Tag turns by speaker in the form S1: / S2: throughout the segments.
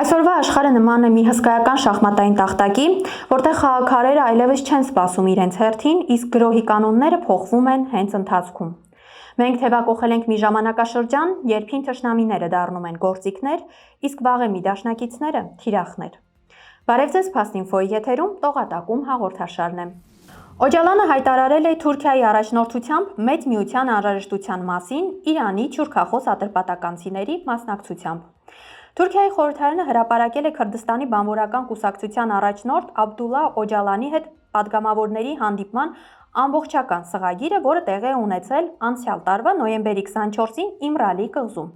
S1: Այսօրվա աշխարհը նման է մի հսկայական շախմատային տախտակի, որտեղ խաղաքարերը այլևս չեն սպասում իրենց հերթին, իսկ գրոհի կանոնները փոխվում են հենց ընթացքում։ Մենք թևակողել ենք մի ժամանակաշրջան, երբ թշնամիները դառնում են գործիքներ, իսկ վաղեմի դաշնակիցները թիրախներ։ Բարև ձեզ, Փաստինֆոյի եթերում տողատակում հաղորդաշարն է։ Օջալանը հայտարարել է Թուրքիայի առաջնորդությամբ մեծ միության անհրաժեշտության մասին Իրանի թուրքախոս ատրպատականցիների մասնակցությամբ։ Թուրքիայի խորհրդարանը հրապարակել է Քրդստանի բանվորական կուսակցության առաջնորդ Աբդուլլա Օջալանի հետ պատգամավորների հանդիպման ամբողջական սղագիրը, որը տեղի է ունեցել անցյալ տարվա նոյեմբերի 24-ին Իմրալի կղզում։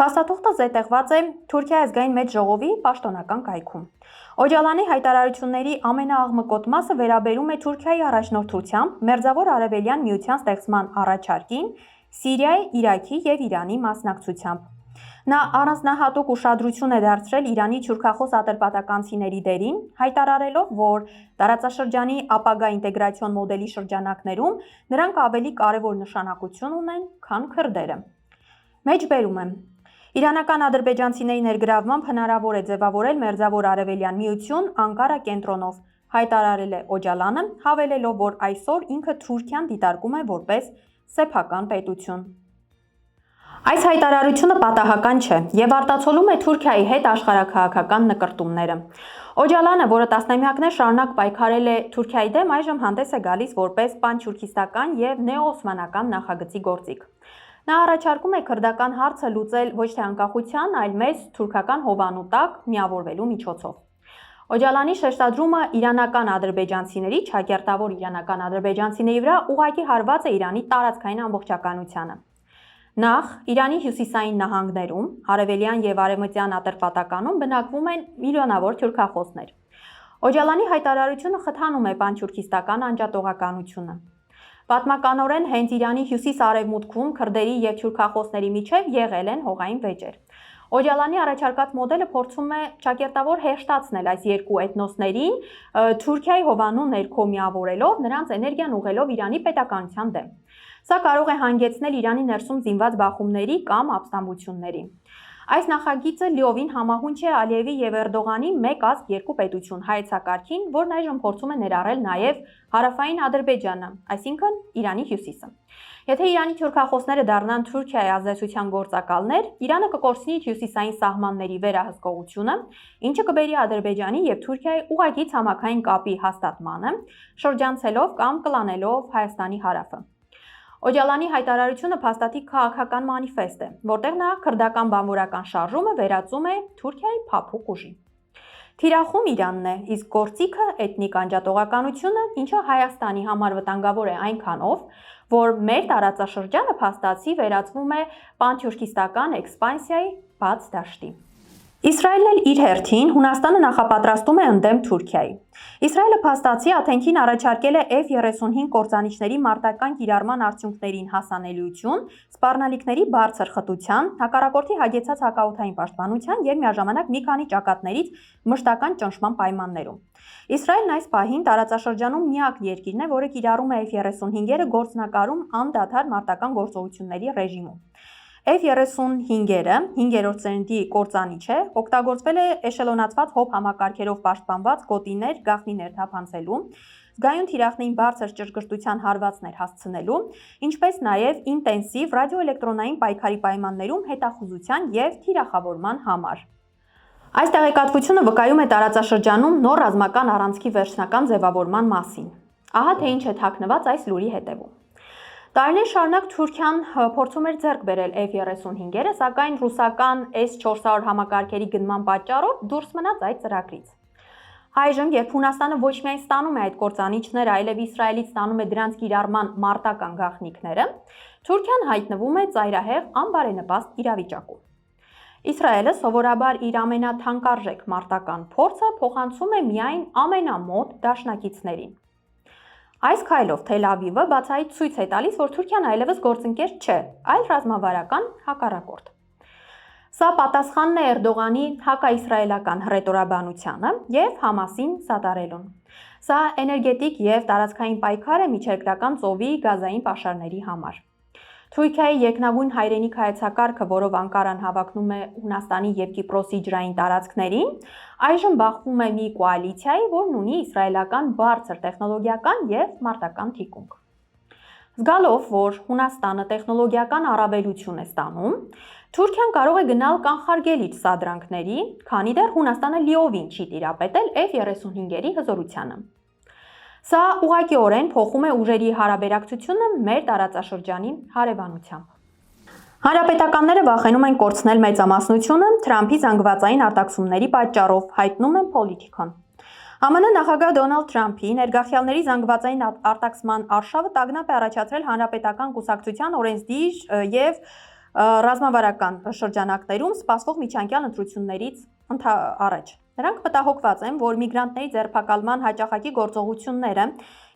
S1: Փաստաթուղթը զետեղված է Թուրքիայի ազգային մեծ ժողովի պաշտոնական կայքում։ Օջալանի հայտարարությունների ամենաաղմկոտ մասը վերաբերում է Թուրքիայի առաջնորդությամբ Մերձավոր Արևելյան միության ստեղծման առաջարկին Սիրիայի, Իրաքի եւ Իրանի մասնակցությամբ։ Նա առանձնահատուկ ուշադրություն է դարձրել Իրանի թուրքախոս ատրպատականցիների դերին, հայտարարելով, որ տարածաշրջանի ապագա ինտեգրացիոն մոդելի շրջանակներում նրանք ավելի կարևոր նշանակություն ունեն, քան քրդերը։ Մեջբերում եմ։ Իրանական ադրբեջանցիների ներգրավմամբ հնարավոր է ձևավորել Մերձավոր Արևելյան միություն Անկարա կենտրոնով, հայտարարել է Օջալանը, հավելելով, որ այսօր ինքը Թուրքիան դիտարկում է որպես սեփական պետություն։ Այս հայտարարությունը պատահական չէ եւ արտացոլում է Թուրքիայի հետ աշխարհաքաղաքական նկրտումները։ Օջալանը, որը տասնամյակներ շարունակ պայքարել է Թուրքիայի դեմ, այժմ հանդես է գալիս որպես պանթյուրքիստական եւ նեոօսմանական նախագծի գործիք։ Նա առաջարկում է քրդական հարցը լուծել ոչ թե անկախության, այլ մեծ թուրքական հովանու տակ միավորվելու միջոցով։ Օջալանի շեշտադրումը իրանական ադրբեջանցիների, ճակերտավոր իրանական ադրբեջանցիների վրա ուղղակի հարված է Իրանի տարածքային ամբողջականությանը։ Նախ Իրանի հյուսիսային նահանգներում, արևելյան եւ արևմտյան ատրպատականում բնակվում են միլիոնավոր թուրքախոսներ։ Օջալանի հայտարարությունը խթանում է պանթյուրքիստական անջատողականությունը։ Պատմականորեն հենց Իրանի հյուսիս-արևմուտքում քրդերի եւ թուրքախոսների միջև եղել են հողային վեճեր։ Օջալանի առաջարկած մոդելը փորձում է ճակերտավոր հեշտացնել այս երկու էթնոսներին Թուրքիայի հովանու ներքո միավորելով նրանց էներգիան ուղղելով Իրանի պետականության դեմ։ Սա կարող է հանգեցնել Իրանի ներսում զինված բախումների կամ ապստամբությունների։ Այս նախագիծը լիովին համահունչ է Ալիևի եւ Էրդողանի մեկ ազգ երկու պետություն հայեցակարգին, որն այժմ փորձում է ներառել նաեւ հարավային Ադրբեջանը, այսինքն Իրանի հյուսիսը։ Եթե Իրանի թուրքախոսները դառնան Թուրքիայի ազդեցության գործակալներ, Իրանը կկորցնի իր հյուսիսային սահմանների վերահսկողությունը, ինչը կբերի Ադրբեջանի եւ Թուրքիայի ուղղակի ցամաքային կապի հաստատմանը, շրջանցելով կամ կլանելով Հայաստանի հարավը։ Օջալանի հայտարարությունը փաստաթի քաղաքական մանիֆեստ է, որտեղ նա քրդական բանվորական շարժումը վերածում է Թուրքիայի փափուկ ուժի։ Թիրախում Իրանն է, իսկ գործիքը էթնիկ անջատողականությունը, ինչը Հայաստանի համար վտանգավոր է այնքանով, որ մեր տարածաշրջանը փաստացի վերածվում է պանթյուրքիստական էքսպանսիայի բաց դաշտի։ Իսրայելն էլ իր հերթին Հունաստանը նախապատրաստում է ընդդեմ Թուրքիայի։ Իսրայելը փաստացի Աթենքին առաջարկել է F-35 կործանիչների մարտական կիրառման արդյունքներին հասանելիություն, սպառնալիքների բարձր խտության, հակառակորդի հագեցած հակաօդային պաշտպանության եւ միաժամանակ մի քանի ճակատներից մշտական ճնշման պայմաններում։ Իսրայելն այս պահին տարածաշրջանում միակ երկիրն է, որը կիրառում է F-35-երը գործնականում անդադար մարտական գործողությունների ռեժիմում։ F-35-ը 5-րդ սերնդի կործանիչ է, օգտագործվել է էշելոնացված հոբ համակարգերով պաշտպանված գոտիներ գաղտնիներ թափանցելու, զգայուն թիրախներին բարձր ճշգրտության հարվածներ հասցնելու, ինչպես նաև ինտենսիվ ռադիոէլեկտրոնային պայքարի պայմաններում հետախուզության եւ թիրախավորման համար։ Այս տեղեկատվությունը վկայում է տարածաշրջանում նոր ռազմական առանցքի վերջնական ձևավորման մասին։ Ահա թե ինչ է թաքնված այս լուրի հետևում։ Տարիներ շարունակ Թուրքիան փորձում էր ձեռք բերել F-35-երը, սակայն ռուսական S-400 համակարգերի գնման պատճառով դուրս մնաց այդ ծրագրից։ Այժմ, երբ Հունաստանը ոչ միայն ստանում է այդ կործանիչները, այլև Իսրայելից ստանում է դրանց կիրառման մարտական գաղտնիքները, Թուրքիան հայտնվում է ծայրահեղ անբարենպաստ իրավիճակում։ Իսրայելը սովորաբար իր ամենաթանկարժեք մարտական փորձը փոխանցում է միայն ամենամոտ դաշնակիցներին։ Այս քայլով Թել Ավիվը բացահայտ ցույց է տալիս, որ Թուրքիան այլևս գործընկեր չէ, այլ ռազմավարական հակառակորդ։ Սա պատասխանն է Էրդողանի հակաիսրայելական հռետորաբանությանը եւ Համասին սատարելուն։ Սա էներգետիկ եւ տարածքային պայքար է միջերկրական ծովի գազային պաշարների համար։ Թուրքիայի երկնագույն հայրենիք հայեցակարգը, որով Անկարան հավակնում է Հունաստանի և Կիպրոսի ջրային տարածքներին, այժմ բախվում է մի կոալիցիայի, որն ունի իսրայելական բարձր տեխնոլոգիական և մարտական թիկունք։ Զգալով, որ Հունաստանը տեխնոլոգիական առավելություն է ստանում, Թուրքիան կարող է գնալ կանխարգելիչ սադրանքների, քանի դեռ Հունաստանը լիովին չի տիրապետել F-35-երի հզորությանը։ Սա ուղղակիորեն փոխում է ուժերի հարաբերակցությունը մեր տարածաշրջանի հարևանությամբ։ Հանրապետականները վախենում են կորցնել մեծամասնությունը Թրամփի զանգվածային արտաքսումների պատճառով, հայտնում են Politico-ն։ ԱՄՆ նախագահ Դոնալդ Թրամփի ներգաղթյալների զանգվածային արտաքսման արշավը տագնապ է առաջացրել հանրապետական կուսակցության օրենսդիր և ռազմավարական շրջանակներում սպասվող միջանկյալ ընտրություններից առաջ։ Նրանք մտահոգված են, որ միգրանտների ձերբակալման հաճախակի գործողությունները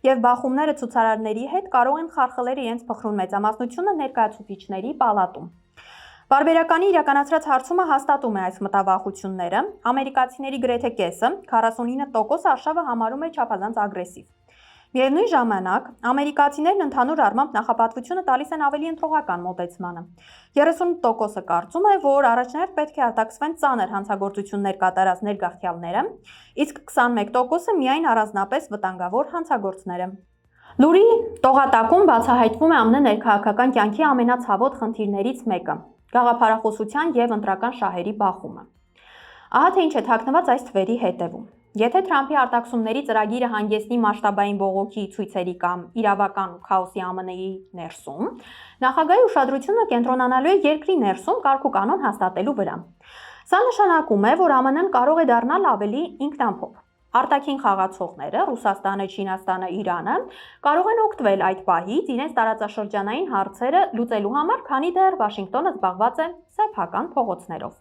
S1: և բախումները ցուցարարների հետ կարող են խարխլել իրենց փխրուն մեծամասնությունը ներկայացուցիչների պալատում։ Պարբերականի իրականացրած հարցումը հաստատում է այս մտավախությունները։ Ամերիկացիների գրեթե կեսը, 49% արշավը համարում է չափազանց ագրեսիվ։ Միևնույն ժամանակ, ամերիկացիներն ընդհանուր առմամբ նախապատվությունը տալիս են ավելի ընտրողական մոտեցմանը։ 30%-ը կարծում է, որ առաջներդ պետք է արտաքսվեն ծանր հանցագործություններ կատարած ներգաղթյալները, իսկ 21%-ը միայն առանձնապես վտանգավոր հանցագործները։ Լուրի տողատակում բացահայտվում է ԱՄՆ ներքաղաքական կյանքի ամենացավոտ խնդիրներից մեկը՝ գաղափարախոսության և ընտրական շահերի բախումը։ Ահա թե ինչ է թաքնված այս թվերի հետևում։ Եթե Թրամփի արտաքսումների ծրագիրը հանգեցնի մասշտաբային բողոքի ցույցերի կամ իրավական քաոսի ԱՄՆ-ի ներսում, նախագահի ուշադրությունը կենտրոնանալու է երկրի ներսում կարգուկանոն հաստատելու վրա։ Սա նշանակում է, որ ԱՄՆ-ն կարող է դառնալ ավելի ինքնամփոփ։ Արտաքին խաղացողները՝ Ռուսաստանը, Չինաստանը, Իրանը, կարող են օգտվել այդ պահից իրենց տարածաշրջանային հարցերը լուծելու համար, քանի դեռ Վաշինգտոնը զբաղված է սեփական փողոցներով։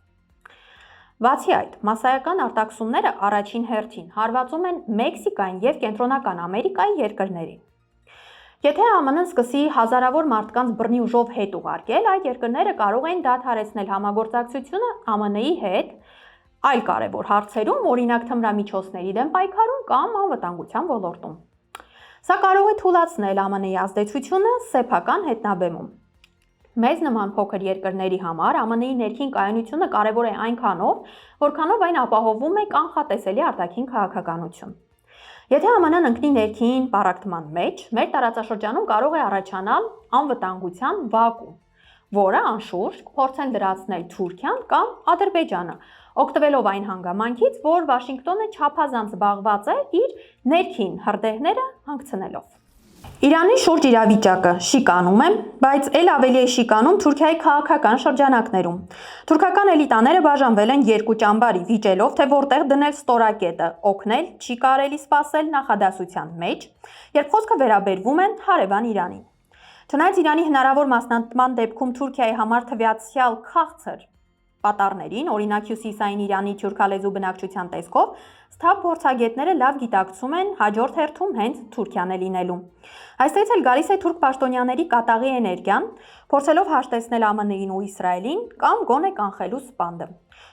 S1: Բացի այդ, մասսայական արտաքսումները առաջին հերթին հարվածում են Մեքսիկային և Կենտրոնական Ամերիկայի երկրներին։ Եթե ԱՄՆ-ն սկսի հազարավոր մարդկանց բռնի ուժով հետ ուղարկել, այդ երկրները կարող են դադարեցնել համագործակցությունը ԱՄՆ-ի հետ այլ կարևոր հարցերում, օրինակ թմրամիջոցների դեմ պայքարում կամ անվտանգության ոլորտում։ Սա կարող է թուլացնել ԱՄՆ-ի ազդեցությունը սեփական հետնաբեմում։ Մեզ նման փոքր երկրների համար ԱՄՆ-ի ներքին կայունությունը կարևոր է այնքանով, որքանով այն ապահովում է կանխատեսելի արտաքին քաղաքականություն։ Եթե ԱՄՆ-ն ընկնի ներքին պառակտման մեջ, մեր տարածաշրջանում կարող է առաջանալ անվտանգության վակուում, որը անշուշտ կփորձեն լրացնել Թուրքիան կամ Ադրբեջանը, օգտվելով այն հանգամանքից, որ Վաշինգտոնը չափազանց զբաղված է իր ներքին հրդեհները հանգցնելով։ Իրանի շուրջ իրավիճակը շիկանում է, բայց ել ավելի է շիկանում Թուրքիայի քաղաքական շրջանակներում։ Թուրքական էլիտաները բաժանվել են երկու ճամբարի, վիճելով, թե որտեղ դնել ստորակետը, օգնել չի կարելի սպասել նախադասության մեջ, երբ խոսքը վերաբերվում են հարևան Իրանին։ Չնայած Իրանի հնարավոր մասնատման դեպքում Թուրքիայի համար թվյացյալ քաղցր պատառներին, օրինակ Հյուսիսային Իրանի թյուրքալեզու բնակչության տեսքով, սթափ փորձագետները լավ գիտակցում են հաջորդ հերթում հենց Թուրքիան է լինելու։ Այստեղից էլ գալիս է թուրք պաշտոնյաների կատաղի էներգիան, փորձելով հաշտեցնել ԱՄՆ-ին ու Իսրայելին կամ գոնե կանխելու սպանդը։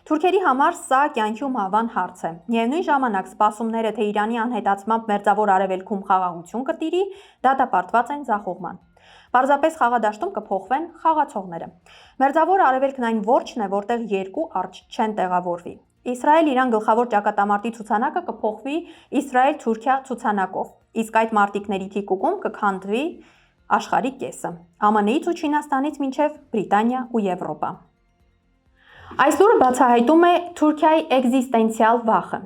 S1: Թուրքերի համար սա կյանքի ու մահվան հարց է։ Միևնույն ժամանակ սպասումները, թե Իրանի անհետացմամբ Մերձավոր Արևելքում խաղաղություն կտիրի, դատապարտված են ձախողման։ Պարզապես խաղադաշտում կփոխվեն խաղացողները։ Մերձավոր Արևելքն այն որջն է, որտեղ երկու արջ չեն տեղավորվի։ Իսրայել-Իրան գլխավոր ճակատամարտի ցուցանակը կփոխվի Իսրայել-Թուրքիա ցուցանակով, իսկ այդ մարտիկների թիկունքում կքանդվի աշխարհի կեսը՝ ԱՄՆ-ից ու Չինաստանից մինչև Բրիտանիա ու Եվրոպա։ Այս լուրը բացահայտում է Թուրքիայի էկզիստենցիալ վախը։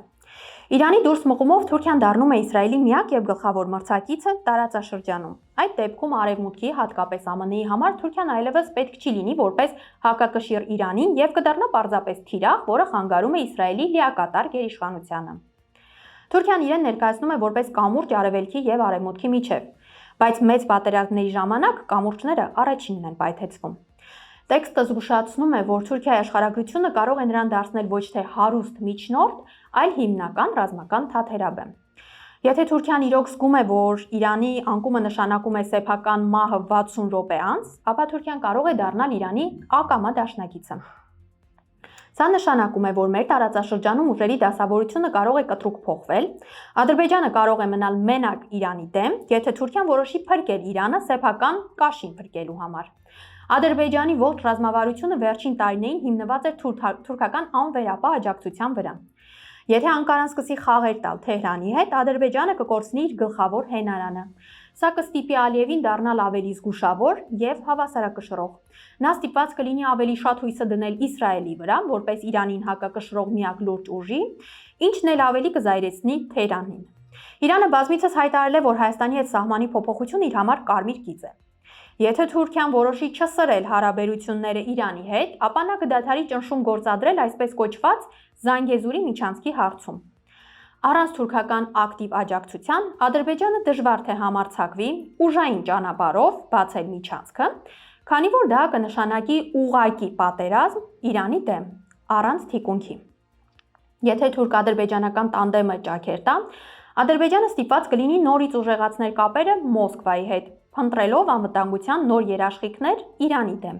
S1: Իրանի դուրս մղումով Թուրքիան դառնում է Իսրայելի միակ և գլխավոր մրցակիցը տարածաշրջանում։ Այդ դեպքում Արևմուտքի, հատկապես ԱՄՆ-ի համար Թուրքիան այլևս պետք չի լինի որպես հակակշիռ Իրանին և կդառնա պարզապես թիրախ, որը խանգարում է Իսրայելի լիակատար գերիշխանությանը։ Թուրքիան իրեն ներկայացնում է որպես կամուրջ Արևելքի և Արևմուտքի միջև, բայց մեծ պատերազմների ժամանակ կամուրջները առաջինն են պայթեցվում։ Տեքստը զգուշացնում է, որ Թուրքիայի աշխարհագրությունը կարող է նրան դարձնել ոչ թե հարուստ միջնորդ, այլ հիմնական ռազմական թաթերաբեմ։ Եթե Թուրքիան իրոք զգում է, որ Իրանի անկումը նշանակում է սեփական մահը 60 րոպե անց, ապա Թուրքիան կարող է դառնալ Իրանի ակամա դաշնակիցը։ Սա նշանակում է, որ մեր տարածաշրջանում ուժերի դասավորությունը կարող է կտրուկ փոխվել, Ադրբեջանը կարող է մնալ մենակ Իրանի դեմ, եթե Թուրքիան որոշի փրկել Իրանը սեփական կաշին փրկելու համար։ Ադրբեջանի ողջ ռազմավարությունը վերջին տարիներին հիմնված էր թուրքական անվերապահ աջակցության վրա։ Եթե Անկարան սկսի խաղեր տալ Թեհրանի հետ, Ադրբեջանը կկորցնի իր գլխավոր հենարանը։ Սա կստիպի Ալիևին դառնալ ավելի զգուշավոր եւ հավասարակշռող։ Նա ստիպված կլինի ավելի շատ հույսը դնել Իսրայելի վրա, որպես Իրանին հակակշռող միակ լուրջ ուժի, ինչն էլ ավելի կզայրեցնի Թեհրանին։ Իրանը բազմիցս հայտարարել է, որ Հայաստանի հետ սահմանի փոփոխությունը իր համար կարմիր գիծ է։ Եթե Թուրքիան որոշի չսրել հարաբերությունները Իրանի հետ, ապա նա կդադարի ճնշում գործադրել այսպես կոչված Զանգեզուրի միջանցքի հարցում։ Առանց թուրքական ակտիվ աջակցության Ադրբեջանը դժվար թե համարձակվի ուժային ճանապարհով բացել միջանցքը, քանի որ դա կնշանակի ուղղակի պատերազմ Իրանի դեմ, առանց թիկունքի։ Եթե թուրք-ադրբեջանական տանդեմը ճաքեր տա, Ադրբեջանը ստիպված կլինի նորից ուժեղացնել կապերը Մոսկվայի հետ, փնտրելով անվտանգության նոր երաշխիքներ Իրանի դեմ։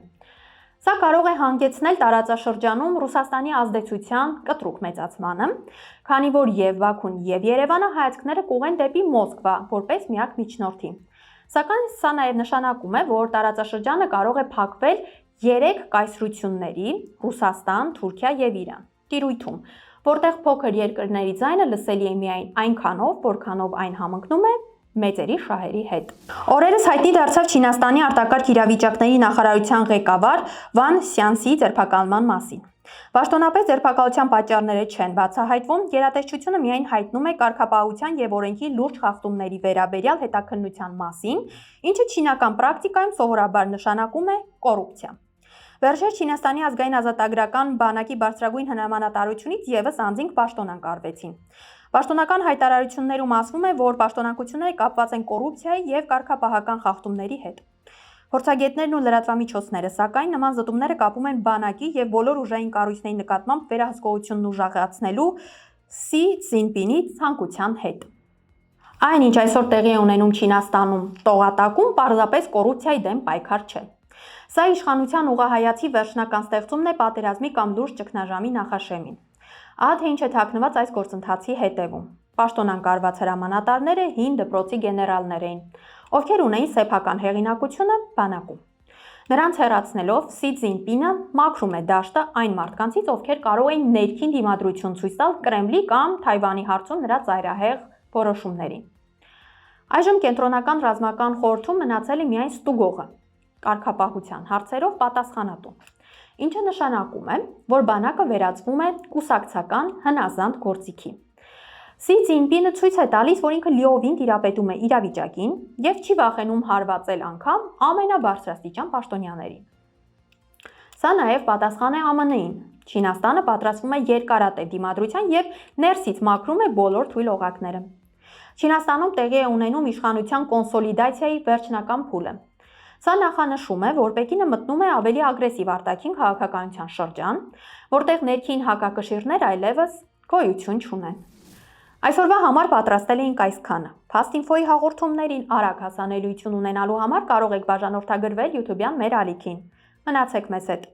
S1: Սա կարող է հանգեցնել տարածաշրջանում Ռուսաստանի ազդեցության կտրուկ մեծացմանը, քանի որ եւ Բաքուն եւ Երևանը հայացքները կուղեն դեպի Մոսկվա, որպես միակ միջնորդի։ Սակայն սա նաեւ նշանակում է, որ տարածաշրջանը կարող է փակվել 3 կայսրությունների՝ Ռուսաստան, Թուրքիա եւ Իրան տիրույթում, որտեղ փոքր երկրների ձայնը լսելի է միայն այնքանով, որքանով այն համընկնում է մեծերի շահերի հետ։ Օրերս հայտնի դարձավ Չինաստանի արտակարգ իրավիճակների նախարարության ղեկավար Վան Սյանսի ձերբակալման մասին։ Պաշտոնապես ձերբակալության պատճառները չեն բացահայտվում, գերատեսչությունը միայն հայտնում է կարգապահության եւ օրենքի լուրջ խախտումների վերաբերյալ հետաքննության մասին, ինչը չինական պրակտիկայում սովորաբար նշանակում է կոռուպցիա։ Վերջերս Չինաստանի ազգային ազատագրական բանակի բարձրագույն հնարմանատարությունից եւս անձինք պաշտոնանկ արվեցին։ Պաշտոնական հայտարարություններում ասվում է, որ պաշտոնակությունները կապված են կոռուպցիայի եւ կարգապահական խախտումների հետ։ Փորձագետներն ու լրատվամիջոցները, սակայն, նման զտումները կապում են բանակի եւ բոլոր ուժային կառույցների նկատմամբ վերահսկողությունն ուժեղացնելու Սի Ցզինպինի ցանկության հետ։ Այնինչ այսօր տեղի է ունենում Չինաստանում, տողատակում պարզապես կոռուպցիայի դեմ պայքար չէ։ Սա իշխանության ուղղահայացի վերջնական ստեղծումն է պատերազմի կամ լուրջ ճգնաժամի նախաշեմին։ Ահա թե ինչ է թաքնված այս գործընթացի հետևում։ Պաշտոնանկ արված հրամանատարները հին դպրոցի գեներալներ էին, ովքեր ունեին սեփական հեղինակությունը բանակում։ Նրանց հեռացնելով Սի Ցզինպինը մաքրում է դաշտը այն մարդկանցից, ովքեր կարող էին ներքին դիմադրություն ցույց տալ Կրեմլի կամ Թայվանի հարցում նրա ծայրահեղ որոշումներին։ Այժմ կենտրոնական ռազմական խորհրդում մնացել է միայն ստուգողը, կարգապահության հարցերով պատասխանատու, ինչը նշանակում է, որ բանակը վերածվում է կուսակցական հնազանդ գործիքի։ Սի Ցզինպինը ցույց է տալիս, որ ինքը լիովին տիրապետում է իրավիճակին եւ չի վախենում հարվածել անգամ ամենաբարձրաստիճան պաշտոնյաներին։ Սա նաեւ պատասխան է ԱՄՆ-ին։ Չինաստանը պատրաստվում է երկարատև դիմադրության եւ ներսից մաքրում է բոլոր թույլ օղակները։ Չինաստանում տեղի է ունենում իշխանության կոնսոլիդացիայի վերջնական փուլը։ Սա նախանշում է, որ Պեկինը մտնում է ավելի ագրեսիվ արտաքին քաղաքականության շրջան, որտեղ ներքին հակակշիռներ այլևս գոյություն չունեն։ Այսօրվա համար պատրաստել էինք այսքանը։ Fast-Info-ի հաղորդումներին արագ հասանելիություն ունենալու համար կարող եք բաժանորդագրվել YouTube-յան մեր ալիքին։ Մնացեք մեզ հետ։